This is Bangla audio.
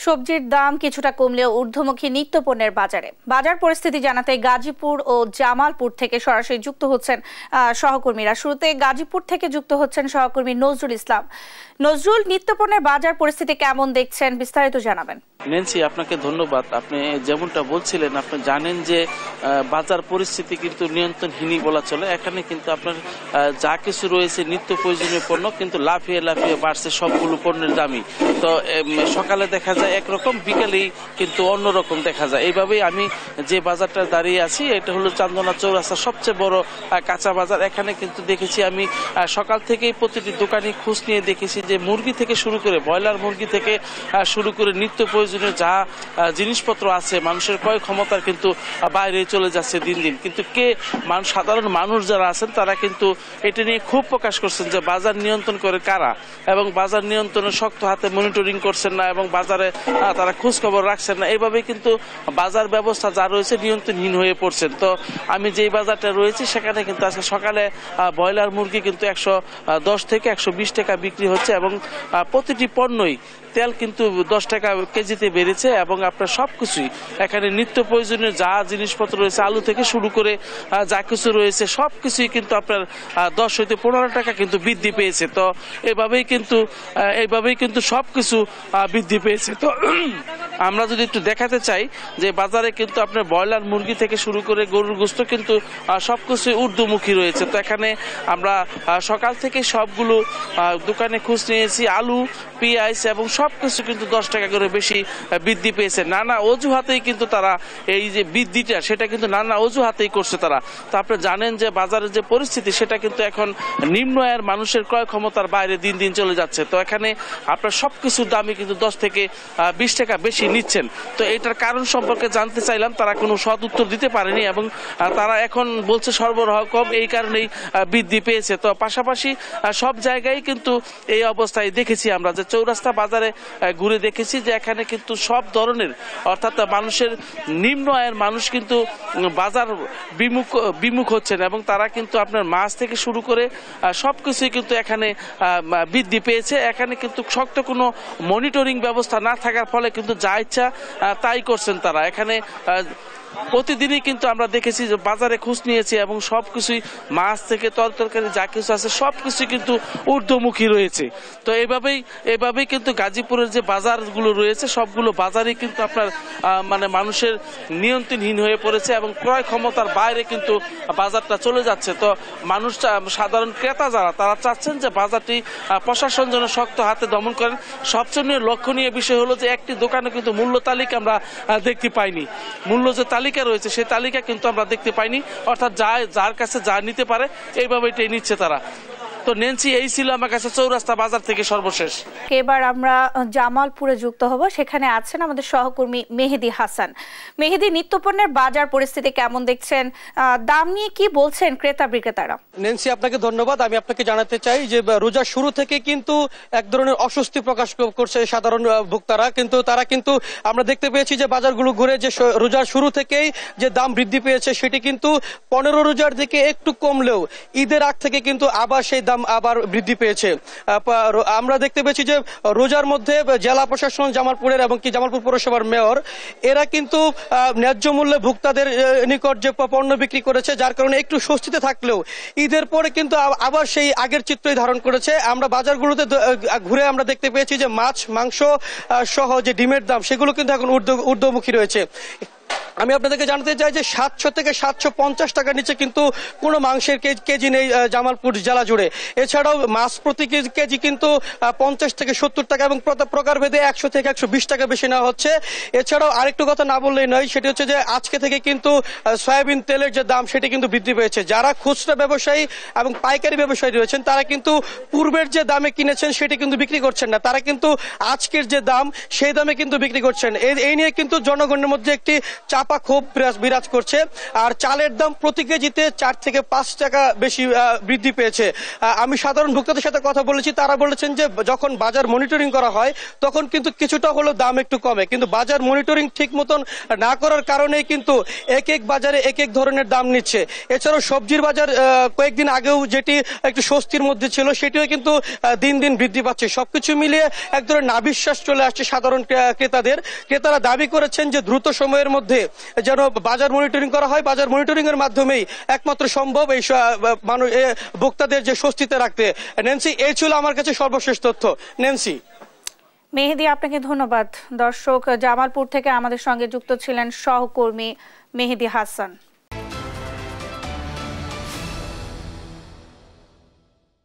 সবজির দাম কিছুটা কমলেও ঊর্ধ্বমুখী নিত্যপণ্যের বাজার পরিস্থিতি জানাতে গাজীপুর ও জামালপুর থেকে সরাসরি যুক্ত হচ্ছেন সহকর্মীরা। শুরুতে গাজীপুর থেকে যুক্ত হচ্ছেন সহকর্মী নজরুল ইসলাম। নজরুল, নিত্যপণ্যের বাজার পরিস্থিতি কেমন দেখছেন, বিস্তারিত জানাবেন। নেন্সি, আপনাকে ধন্যবাদ। আপনি যেমনটা বলছিলেন, আপনি জানেন যে বাজার পরিস্থিতি কিন্তু নিয়ন্ত্রণহীনই বলা চলে। এখানে কিন্তু আপনার যা কিছু রয়েছে নিত্য প্রয়োজনীয় পণ্য কিন্তু লাফিয়ে লাফিয়ে বাড়ছে সবগুলো পণ্যের দামই। তো সকালে দেখা যায় একরকম, বিকালেই কিন্তু অন্যরকম দেখা যায়। এইভাবেই আমি যে বাজারটা দাঁড়িয়ে আছি, এটা হলো চান্দনা চৌরাস্তার সবচেয়ে বড় কাঁচা বাজার। এখানে কিন্তু দেখেছি আমি সকাল থেকেই প্রতিটি দোকানে খোঁজ নিয়ে দেখেছি যে মুরগি থেকে শুরু করে, ব্রয়লার মুরগি থেকে শুরু করে নিত্য প্রয়োজনীয় যা জিনিসপত্র আছে, মানুষের ক্রয় ক্ষমতার কিন্তু বাইরে চলে যাচ্ছে দিন দিন। কিন্তু সাধারণ মানুষ যারা আছেন তারা কিন্তু এটা নিয়ে ক্ষোভ প্রকাশ করছেন যে বাজার নিয়ন্ত্রণ করে কারা, এবং বাজার নিয়ন্ত্রণের শক্ত হাতে মনিটরিং করছেন না এবং বাজারে তারা খোঁজ খবর রাখছেন না। এইভাবে কিন্তু বাজার ব্যবস্থা যা রয়েছে নিয়ন্ত্রণহীন হয়ে পড়ছেন। তো আমি যেই বাজারটা রয়েছি সেখানে কিন্তু আজকে সকালে ব্রয়লার মুরগি কিন্তু 110 থেকে 120 টাকা বিক্রি হচ্ছে, এবং প্রতিটি পণ্যই, তেল কিন্তু 10 টাকা কেজিতে বেড়েছে, এবং আপনার সবকিছুই এখানে নিত্য প্রয়োজনীয় যা জিনিসপত্র রয়েছে, আলু থেকে শুরু করে যা কিছু রয়েছে সবকিছুই কিন্তু আপনার 10 হইতে 15 টাকা কিন্তু বৃদ্ধি পেয়েছে। তো এইভাবেই কিন্তু সবকিছু বৃদ্ধি পেয়েছে। তো আমরা যদি একটু দেখাতে চাই যে বাজারে কিন্তু আপনার ব্রয়লার মুরগি থেকে শুরু করে গরুর গোশত কিন্তু সবকিছু ঊর্ধ্বমুখী রয়েছে। তো এখানে আমরা সকাল থেকে সবগুলো দোকানে খোঁজ নিয়েছি, আলু, পেঁয়াজ এবং সবকিছু কিন্তু 10 টাকা করে বেশি বৃদ্ধি পেয়েছে। নানা অজুহাতেই কিন্তু তারা এই যে বৃদ্ধিটা, সেটা কিন্তু নানা অজুহাতেই করছে তারা। তো আপনি জানেন যে বাজারের যে পরিস্থিতি, সেটা কিন্তু এখন নিম্ন আয়ের মানুষের ক্রয় ক্ষমতার বাইরে দিন দিন চলে যাচ্ছে। তো এখানে আপনার সবকিছুর দামই কিন্তু 10 থেকে 20 টাকা বেশি নিচ্ছেন। তো এটার কারণ সম্পর্কে জানতে চাইলাম, তারা কোনো সৎ উত্তর দিতে পারেনি, এবং তারা এখন বলছে সরবরাহ কম, এই কারণেই বৃদ্ধি পেয়েছে। তো পাশাপাশি সব জায়গায় কিন্তু এই অবস্থায় দেখেছি আমরা, যে চৌরাস্তা বাজারে ঘুরে দেখেছি যে এখানে কিন্তু সব ধরনের, অর্থাৎ মানুষের নিম্ন আয়ের মানুষ কিন্তু বাজার বিমুখ হচ্ছেন, এবং তারা কিন্তু আপনার মাছ থেকে শুরু করে সবকিছুই কিন্তু এখানে বৃদ্ধি পেয়েছে। এখানে কিন্তু শক্ত কোনো মনিটরিং ব্যবস্থা না থাকার ফলে কিন্তু যা ইচ্ছা তাই করছেন তারা। এখানে প্রতিদিনই কিন্তু আমরা দেখেছি যে বাজারে খোঁজ নিয়েছি, এবং সবকিছুই মাছ থেকে তরকারি যা কিছু আছে সবকিছুই কিন্তু ঊর্ধ্বমুখী রয়েছে। তো এইভাবেই কিন্তু গাজীপুরের যে বাজারগুলো রয়েছে সবগুলো বাজারই কিন্তু আপনার মানুষের নিয়ন্ত্রণহীন হয়ে পড়েছে, এবং ক্রয় ক্ষমতার বাইরে কিন্তু বাজারটা চলে যাচ্ছে। তো মানুষটা, সাধারণ ক্রেতা যারা, তারা চাচ্ছেন যে বাজারটি প্রশাসন যেন শক্ত হাতে দমন করেন। সবচেয়ে লক্ষণীয় বিষয় হলো যে একটি দোকানে কিন্তু মূল্য তালিকা আমরা দেখতে পাইনি। মূল্য যে তালিকা রয়েছে সেই তালিকা কিন্তু আমরা দেখতে পাইনি, অর্থাৎ যার কাছে যা নিতে পারে এইভাবে এটাই নিচ্ছে তারা। তো নেন্সি, এই ছিল আমার কাছে চৌরাস্তা বাজার থেকে সর্বশেষ। এবার আমরা জামালপুরে যুক্ত হব, সেখানে আছেন আমাদের সহকর্মী মেহেদি হাসান। মেহেদি, নিত্যপণ্যের বাজার পরিস্থিতি কেমন দেখছেন, দাম নিয়ে কি বলছেন ক্রেতা বিক্রেতারা? নেন্সি, আপনাকে ধন্যবাদ। আমি আপনাকে জানাতে চাই যে রোজার শুরু থেকে কিন্তু এক ধরনের অস্বস্তি প্রকাশ করছে সাধারণ ভোক্তারা। কিন্তু তারা কিন্তু আমরা দেখতে পেয়েছি যে বাজারগুলো ঘুরে যে রোজার শুরু থেকেই যে দাম বৃদ্ধি পেয়েছে, সেটি কিন্তু 15 রোজার দিকে একটু কমলেও ঈদের আগ থেকে কিন্তু আবার সেই দাম আবার বৃদ্ধি পেয়েছে। আমরা দেখতে পেয়েছি যে রোজার মধ্যে জেলা প্রশাসন জামালপুরের এবং জামালপুর পৌরসভার মেয়র, এরা কিন্তু ন্যায্য মূল্যে ভোক্তাদের নিকট যে পণ্য বিক্রি করেছে, যার কারণে একটু স্বস্তিতে থাকলেও ঈদের পরে কিন্তু আবার সেই আগের চিত্রই ধারণ করেছে। আমরা বাজারগুলোতে ঘুরে আমরা দেখতে পেয়েছি যে মাছ, মাংস সহ যে ডিমের দাম, সেগুলো কিন্তু এখন ঊর্ধ্বমুখী রয়েছে। আমি আপনাদেরকে জানাতে চাই যে 700 থেকে 750 টাকার নিচে কিন্তু কোনো মাংসের কেজি নেই জামালপুর জেলা জুড়ে। এছাড়াও মাছ প্রতি কেজি কিন্তু 50 থেকে 70 টাকা, এবং প্রকারভেদে 100 থেকে 120 টাকা বেশি নেওয়া হচ্ছে। এছাড়াও আরেকটু কথা না বললেই নয়, সেটি হচ্ছে যে আজকে থেকে কিন্তু সয়াবিন তেলের যে দাম, সেটি কিন্তু বৃদ্ধি পেয়েছে। যারা খুচরা ব্যবসায়ী এবং পাইকারি ব্যবসায়ী রয়েছেন, তারা কিন্তু পূর্বের যে দামে কিনেছেন সেটি কিন্তু বিক্রি করছেন না, তারা কিন্তু আজকের যে দাম সেই দামে কিন্তু বিক্রি করছেন। এই নিয়ে কিন্তু জনগণের মধ্যে একটি চাপ চাপা ক্ষোভ বিরাজ করছে। আর চালের দাম প্রতি কেজিতে 4 থেকে 5 টাকা বেশি বৃদ্ধি পেয়েছে। আমি সাধারণ ভোক্তাদের সাথে কথা বলেছি, তারা বলেছেন যে যখন বাজার মনিটরিং করা হয় তখন কিন্তু কিছুটা হলেও দাম একটু কমে, কিন্তু বাজার মনিটরিং ঠিক মতন না করার কারণেই কিন্তু এক এক বাজারে এক এক ধরনের দাম নিচ্ছে। এছাড়াও সবজির বাজার কয়েকদিন আগেও যেটি একটু স্বস্তির মধ্যে ছিল সেটিও কিন্তু দিন দিন বৃদ্ধি পাচ্ছে। সবকিছু মিলিয়ে এক ধরনের নাভিশ্বাস চলে আসছে সাধারণ ক্রেতারা দাবি করেছেন যে দ্রুত সময়ের মধ্যে যেন বাজার মনিটরিং করা হয়। বাজার মনিটরিং এর মাধ্যমেই একমাত্র সম্ভব এই ভোক্তাদের যে স্বস্তিতে রাখতে। ন্যান্সি, এই ছিল আমার কাছে সর্বশেষ তথ্য। ন্যান্সি। মেহেদী, আপনাকে ধন্যবাদ। দর্শক, জামালপুর থেকে আমাদের সঙ্গে যুক্ত ছিলেন সহকর্মী মেহেদী হাসান।